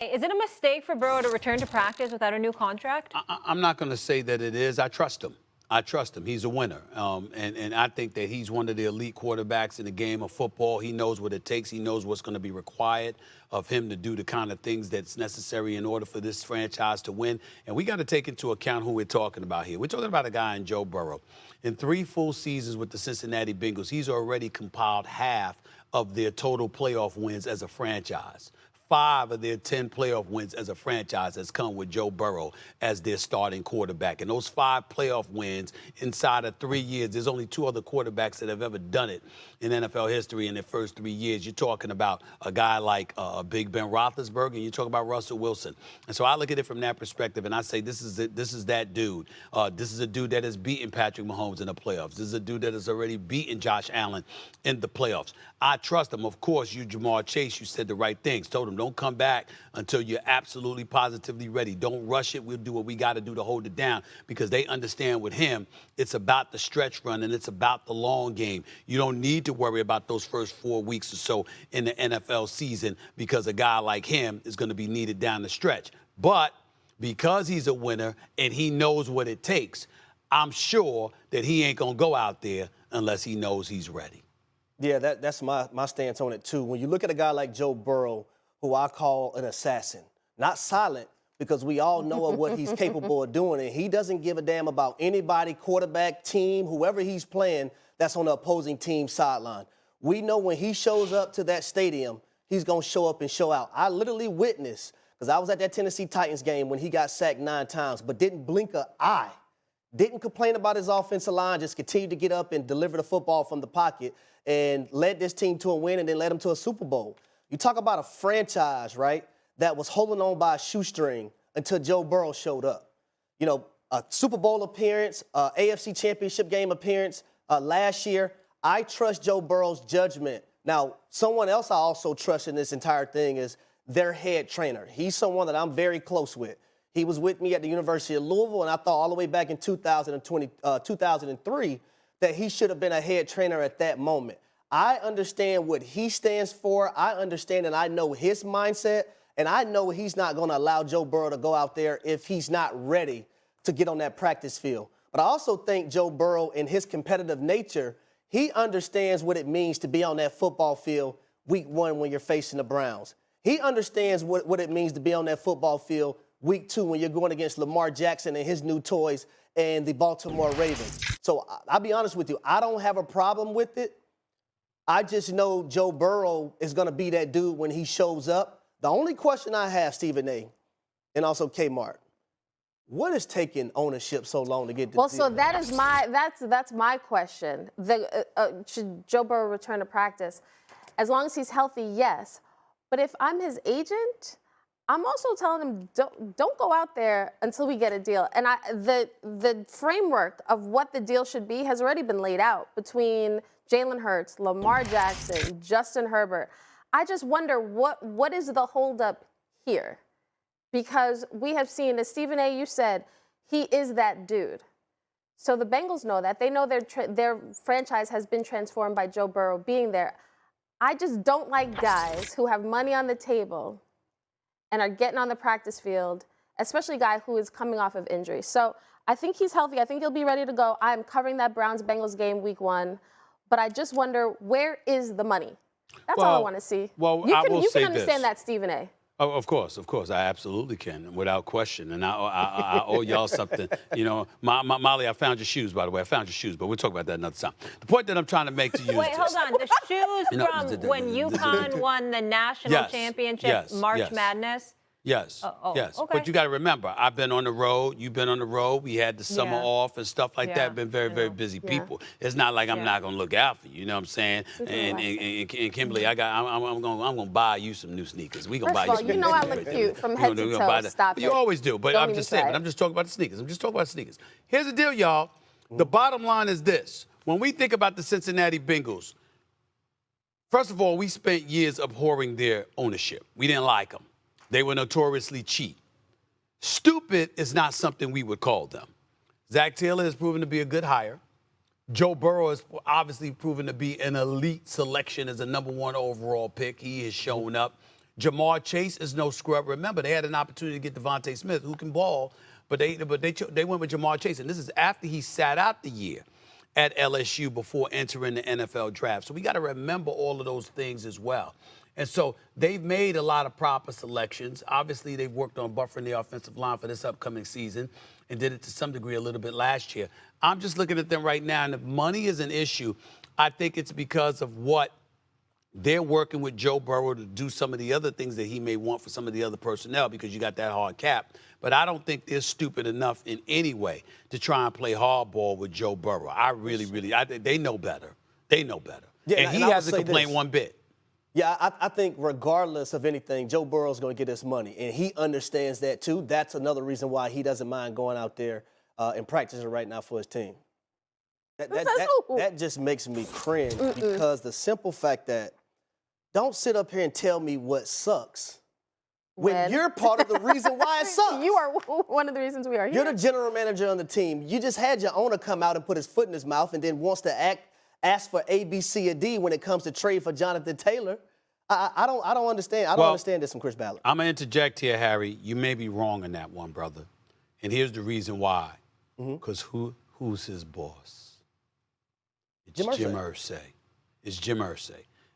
Is it a mistake for Burrow to return to practice without a new contract? I'm not going to say that it is. I trust him. I trust him. He's a winner. And I think that he's one of the elite quarterbacks in the game of football. He knows what it takes. He knows what's going to be required of him to do the kind of things that's necessary in order for this franchise to win. And we got to take into account who we're talking about here. We're talking about a guy in Joe Burrow. In 3 full seasons with the Cincinnati Bengals, he's already compiled half of their total playoff wins as a franchise. 5 of their 10 playoff wins as a franchise has come with Joe Burrow as their starting quarterback. And those 5 playoff wins inside of 3 years, there's only 2 other quarterbacks that have ever done it in NFL history in their first 3 years. You're talking about a guy like Big Ben Roethlisberger, and you're talking about Russell Wilson. And so I look at it from that perspective, and I say this is that dude. This is a dude that has beaten Patrick Mahomes in the playoffs. This is a dude that has already beaten Josh Allen in the playoffs. I trust him. Of course, you, Jamar Chase, you said the right things. Told him, don't come back until you're absolutely positively ready. Don't rush it. We'll do what we got to do to hold it down, because they understand with him, it's about the stretch run and it's about the long game. You don't need to worry about those first 4 weeks or so in the NFL season, because a guy like him is going to be needed down the stretch. But because he's a winner and he knows what it takes, I'm sure that he ain't going to go out there unless he knows he's ready. Yeah, that's my stance on it, too. When you look at a guy like Joe Burrow, who I call an assassin, not silent, because we all know of what he's capable of doing, and he doesn't give a damn about anybody, quarterback, team, whoever he's playing that's on the opposing team's sideline. We know when he shows up to that stadium, he's going to show up and show out. I literally witnessed, because I was at that Tennessee Titans game when he got sacked 9 times, but didn't blink an eye. Didn't complain about his offensive line, just continued to get up and deliver the football from the pocket and led this team to a win and then led them to a Super Bowl. You talk about a franchise, right, that was holding on by a shoestring until Joe Burrow showed up. You know, a Super Bowl appearance, AFC Championship game appearance last year. I trust Joe Burrow's judgment. Now, someone else I also trust in this entire thing is their head trainer. He's someone that I'm very close with. He was with me at the University of Louisville, and I thought all the way back in 2003 that he should have been a head trainer at that moment. I understand what he stands for. I understand and I know his mindset, and I know he's not going to allow Joe Burrow to go out there if he's not ready to get on that practice field. But I also think Joe Burrow, in his competitive nature, he understands what it means to be on that football field week 1 when you're facing the Browns. He understands what it means to be on that football field week 2 when you're going against Lamar Jackson and his new toys and the Baltimore Ravens. So I'll be honest with you, I don't have a problem with it. I just know Joe Burrow is going to be that dude when he shows up. The only question I have, Stephen A., and also Kmart, what is taking ownership so long to get this Well, deal? so that is that's my question. Should Joe Burrow return to practice? As long as he's healthy, yes. But if I'm his agent, I'm also telling him don't go out there until we get a deal. And the framework of what the deal should be has already been laid out between Jalen Hurts, Lamar Jackson, Justin Herbert. I just wonder what is the holdup here? Because we have seen, as Stephen A., you said, he is that dude. So the Bengals know that. They know their franchise has been transformed by Joe Burrow being there. I just don't like guys who have money on the table and are getting on the practice field, especially a guy who is coming off of injury. So I think he's healthy. I think he'll be ready to go. I'm covering that Browns-Bengals game week 1. But I just wonder, where is the money? That's all I want to see. Well, you I will say can understand this. that, Stephen A. Oh, of course, I absolutely can, without question. And I owe y'all something. You know, Molly, I found your shoes, by the way. I found your shoes, but we'll talk about that another time. The point that I'm trying to make to you Wait, is hold on. The shoes from when UConn won the national championship, March Madness? Yes, yes. Okay. But you got to remember, I've been on the road. You've been on the road. We had the summer off and stuff like that. Been very, very busy people. It's not like I'm not gonna look out for you. You know what I'm saying? And Kimberly, I'm gonna buy you some new sneakers. We gonna buy you some new sneakers. You know I look cute from head to toe. Stop it. You always do. But I'm just saying. But I'm just talking about the sneakers. Here's the deal, y'all. The bottom line is this: when we think about the Cincinnati Bengals, first of all, we spent years abhorring their ownership. We didn't like them. They were notoriously cheap. Stupid is not something we would call them. Zach Taylor has proven to be a good hire. Joe Burrow has obviously proven to be an elite selection as a #1 overall pick. He has shown up. Jamar Chase is no scrub. Remember, they had an opportunity to get Devontae Smith, who can ball, but they went with Jamar Chase. And this is after he sat out the year at LSU before entering the NFL draft. So we got to remember all of those things as well. And so they've made a lot of proper selections. Obviously, they've worked on buffering the offensive line for this upcoming season and did it to some degree a little bit last year. I'm just looking at them right now, and if money is an issue, I think it's because of what they're working with Joe Burrow to do some of the other things that he may want for some of the other personnel because you got that hard cap. But I don't think they're stupid enough in any way to try and play hardball with Joe Burrow. I think they know better. They know better. Yeah, and he hasn't complained one bit. Yeah, I think regardless of anything, Joe Burrow's going to get his money, and he understands that too. That's another reason why he doesn't mind going out there and practicing right now for his team. That just makes me cringe because the simple fact that don't sit up here and tell me what sucks when you're part of the reason why it sucks. You are one of the reasons we are here. You're the general manager on the team. You just had your owner come out and put his foot in his mouth and then wants to ask for A, B, C, or D when it comes to trade for Jonathan Taylor. I don't understand. I don't understand this from Chris Ballard. I'm going to interject here, Harry. You may be wrong on that one, brother. And here's the reason why. Because who's his boss? It's Jim Irsay. It's Jim Irsay.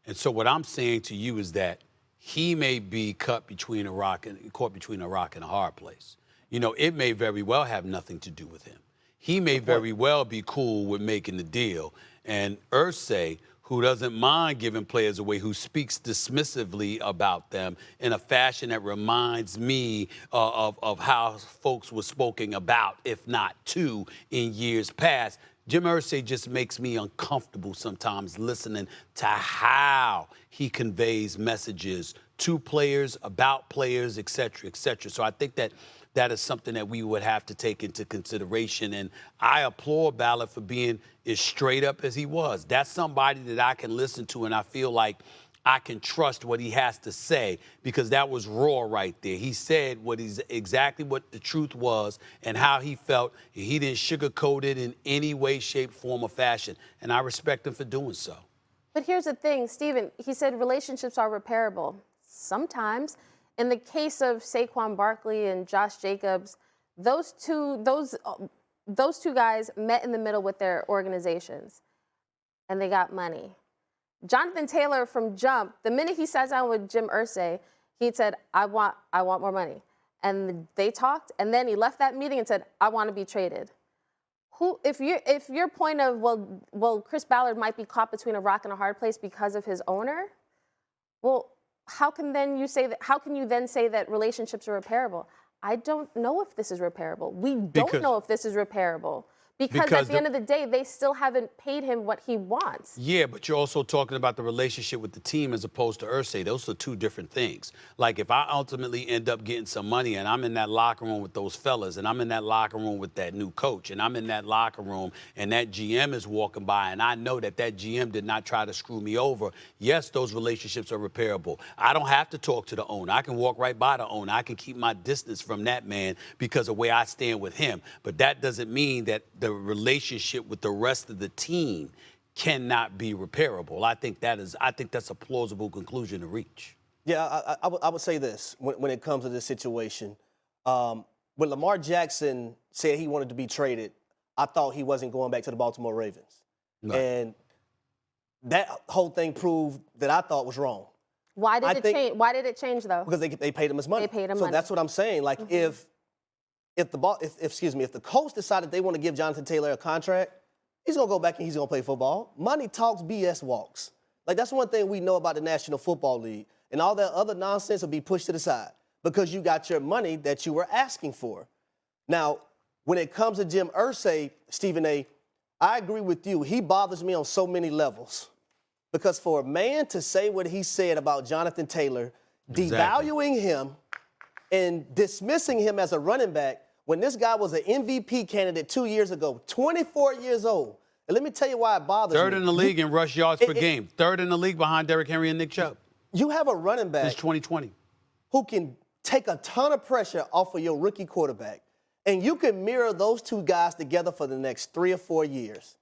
And so what I'm saying to you is that he may be caught between a rock and a hard place. You know, it may very well have nothing to do with him. He may very well be cool with making the deal. And Irsay, who doesn't mind giving players away, who speaks dismissively about them in a fashion that reminds me of how folks were spoken about, if not to, in years past. Jim Irsay just makes me uncomfortable sometimes listening to how he conveys messages to players, about players, et cetera, et cetera. So I think that is something that we would have to take into consideration. And I applaud Ballard for being as straight up as he was. That's somebody that I can listen to, and I feel like I can trust what he has to say because that was raw right there. He said exactly what the truth was and how he felt, and he didn't sugarcoat it in any way, shape, form, or fashion. And I respect him for doing so. But here's the thing, Stephen, he said relationships are repairable. Sometimes. In the case of Saquon Barkley and Josh Jacobs, those two guys met in the middle with their organizations, and they got money. Jonathan Taylor from Jump, the minute he sat down with Jim Irsay, he said, I want more money. And they talked, and then he left that meeting and said, I want to be traded. If your point of, well, Chris Ballard might be caught between a rock and a hard place because of his owner, well, how can you then say that relationships are repairable? I don't know if this is repairable. We don't know if this is repairable. Because at the end of the day, they still haven't paid him what he wants. Yeah, but you're also talking about the relationship with the team as opposed to Irsay. Those are two different things. Like if I ultimately end up getting some money and I'm in that locker room with those fellas and I'm in that locker room with that new coach and I'm in that locker room and that GM is walking by and I know that GM did not try to screw me over, yes, those relationships are repairable. I don't have to talk to the owner. I can walk right by the owner. I can keep my distance from that man because of where I stand with him. But that doesn't mean that the relationship with the rest of the team cannot be repairable. I think that's a plausible conclusion to reach. Yeah, I would say this when it comes to this situation. When Lamar Jackson said he wanted to be traded, I thought he wasn't going back to the Baltimore Ravens. No. And that whole thing proved that I thought was wrong. Why did it change? Why did it change though? Because they paid him his money. They paid him so money. That's what I'm saying. Like if the Colts decided they want to give Jonathan Taylor a contract, he's going to go back and he's going to play football. Money talks, BS walks. Like, that's one thing we know about the National Football League. And all that other nonsense will be pushed to the side because you got your money that you were asking for. Now, when it comes to Jim Irsay, Stephen A., I agree with you. He bothers me on so many levels. Because for a man to say what he said about Jonathan Taylor, devaluing him, and dismissing him as a running back when this guy was an MVP candidate 2 years ago, 24 years old. And let me tell you why it bothers me. Third in the league in rush yards per game. Third in the league behind Derrick Henry and Nick Chubb. You have a running back since 2020 who can take a ton of pressure off of your rookie quarterback, and you can mirror those two guys together for the next 3 or 4 years.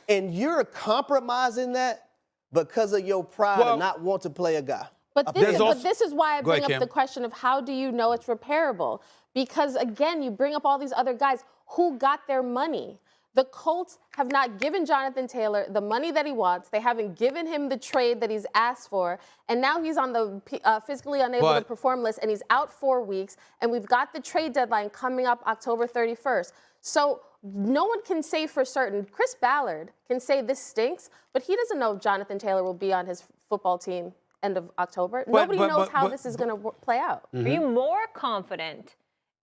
And you're compromising that because of your pride and not want to play a guy. But this is why I bring up Kim. the question of how do you know it's repairable? Because, again, you bring up all these other guys who got their money. The Colts have not given Jonathan Taylor the money that he wants. They haven't given him the trade that he's asked for. And now he's on the physically unable to perform list, and he's out 4 weeks. And we've got the trade deadline coming up October 31st. So no one can say for certain. Chris Ballard can say this stinks, but he doesn't know if Jonathan Taylor will be on his football team end of October. Nobody knows how this is going to play out. Are you more confident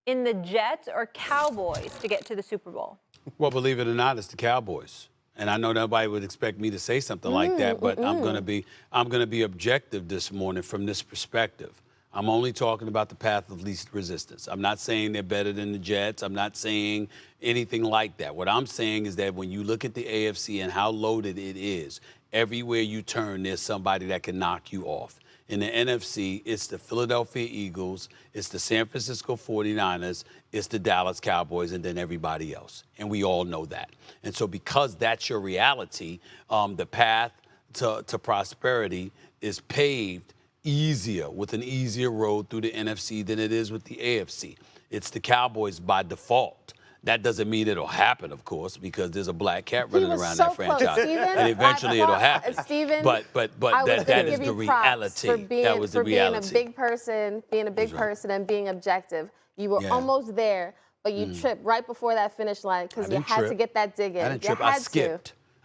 in the Jets or Cowboys to get to the Super Bowl? Well, believe it or not, it's the Cowboys. And I know nobody would expect me to say something like that, but I'm going to be objective this morning from this perspective. I'm only talking about the path of least resistance. I'm not saying they're better than the Jets. I'm not saying anything like that. What I'm saying is that when you look at the AFC and how loaded it is, everywhere you turn, there's somebody that can knock you off. In the NFC, it's the Philadelphia Eagles, it's the San Francisco 49ers, it's the Dallas Cowboys, and then everybody else. And we all know that. And so because that's your reality, the path to prosperity is paved easier, with an easier road through the NFC than it is with the AFC. It's the Cowboys by default. That doesn't mean it'll happen, of course, because there's a black cat running around that franchise, and eventually it'll happen. But that is the reality. That was the reality. Being a big person and being objective. You were almost there, but you tripped right before that finish line because you had to get that dig in. I didn't trip. I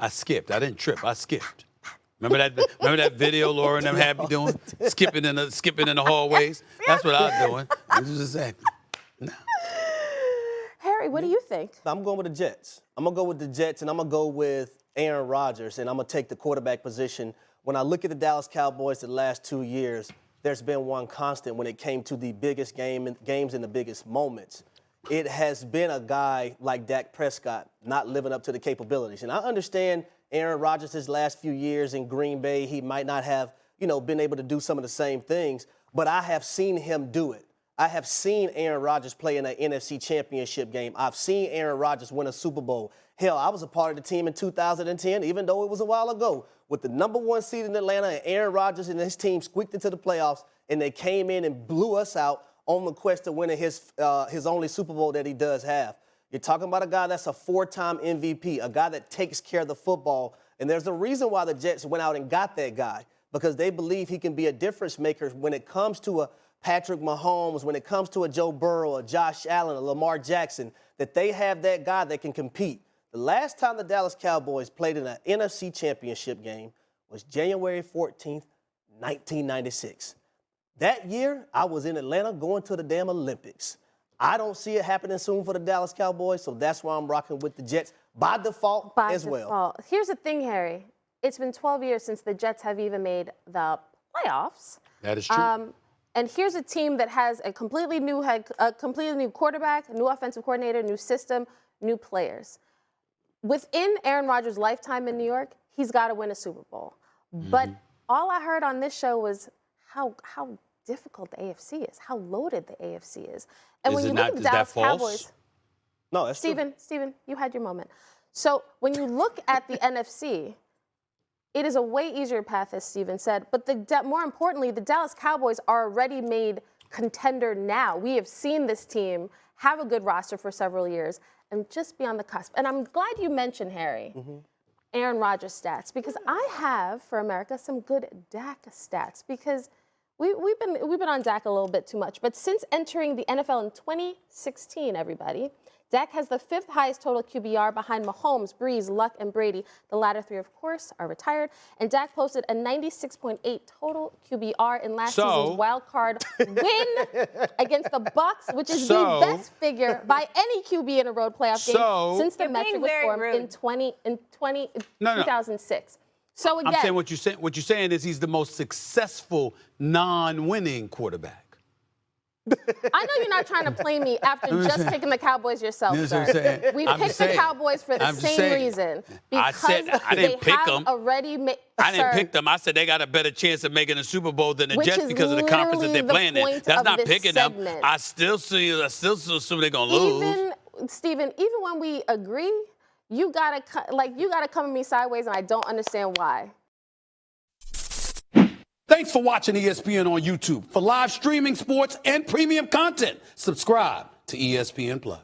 skipped. I didn't trip. I skipped. Remember that video Laura and them had me doing? Skipping in the hallways? That's what I was doing. This is exactly. No. Harry, what do you think? I'm going with the Jets. I'm going to go with the Jets, and I'm going to go with Aaron Rodgers, and I'm going to take the quarterback position. When I look at the Dallas Cowboys the last 2 years, there's been one constant when it came to the biggest games and the biggest moments. It has been a guy like Dak Prescott not living up to the capabilities. And I understand Aaron Rodgers' last few years in Green Bay, he might not have, been able to do some of the same things, but I have seen him do it. I have seen Aaron Rodgers play in an NFC championship game. I've seen Aaron Rodgers win a Super Bowl. Hell, I was a part of the team in 2010, even though it was a while ago, with the #1 seed in Atlanta, and Aaron Rodgers and his team squeaked into the playoffs, and they came in and blew us out on the quest to winning his only Super Bowl that he does have. You're talking about a guy that's a 4-time MVP, a guy that takes care of the football, and there's a reason why the Jets went out and got that guy, because they believe he can be a difference maker when it comes to a Patrick Mahomes, when it comes to a Joe Burrow, a Josh Allen, a Lamar Jackson, that they have that guy that can compete. The last time the Dallas Cowboys played in an NFC championship game was January 14th, 1996. That year, I was in Atlanta going to the damn Olympics. I don't see it happening soon for the Dallas Cowboys, so that's why I'm rocking with the Jets by default as well. Here's the thing, Harry. It's been 12 years since the Jets have even made the playoffs. That is true. And here's a team that has a completely new quarterback, new offensive coordinator, new system, new players. Within Aaron Rodgers' lifetime in New York, he's got to win a Super Bowl. But all I heard on this show was how difficult the AFC is, how loaded the AFC is. And when you look at the Dallas Cowboys, no, that's Steven, you had your moment. So when you look at the NFC, it is a way easier path, as Steven said. But more importantly, the Dallas Cowboys are already made contender now. We have seen this team have a good roster for several years and just be on the cusp. And I'm glad you mentioned, Harry, Aaron Rodgers stats, because I have, for America, some good Dak stats, because we've been on Dak a little bit too much. But since entering the NFL in 2016, everybody, Dak has the 5th highest total QBR behind Mahomes, Breeze, Luck, and Brady. The latter 3, of course, are retired. And Dak posted a 96.8 total QBR in last season's wild card win against the Bucs, which is the best figure by any QB in a road playoff game since the metric was formed in 2006. So again, I'm saying what you're saying is he's the most successful non-winning quarterback. I know you're not trying to play me after just picking the Cowboys yourself, sir. We picked the Cowboys for the same reason. Because I didn't pick them. I didn't pick them. I said they got a better chance of making a Super Bowl than the Jets because of the conference that they're playing in. That's not picking them. I still assume they're gonna lose. Steven, even when we agree, you gotta come at me sideways, and I don't understand why. Thanks for watching ESPN on YouTube. For live streaming sports and premium content, subscribe to ESPN+.